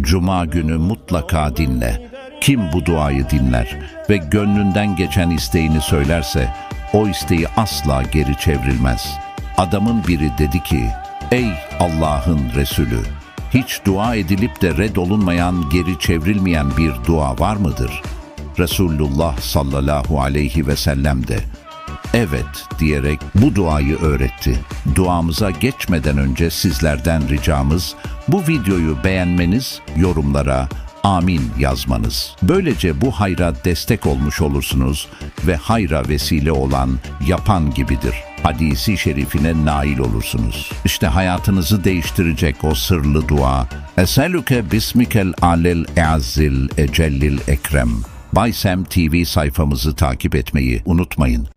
Cuma günü mutlaka dinle. Kim bu duayı dinler ve gönlünden geçen isteğini söylerse, o isteği asla geri çevrilmez. Adamın biri dedi ki, ey Allah'ın Resulü, hiç dua edilip de reddolunmayan, geri çevrilmeyen bir dua var mıdır? Resulullah sallallahu aleyhi ve sellem de, evet diyerek bu duayı öğretti. Duamıza geçmeden önce sizlerden ricamız, bu videoyu beğenmeniz, yorumlara amin yazmanız. Böylece bu hayra destek olmuş olursunuz ve hayra vesile olan yapan gibidir hadisi şerifine nail olursunuz. İşte hayatınızı değiştirecek o sırlı dua. Eselüke bismikel alel eazzil ecellil ekrem. Baysem TV sayfamızı takip etmeyi unutmayın.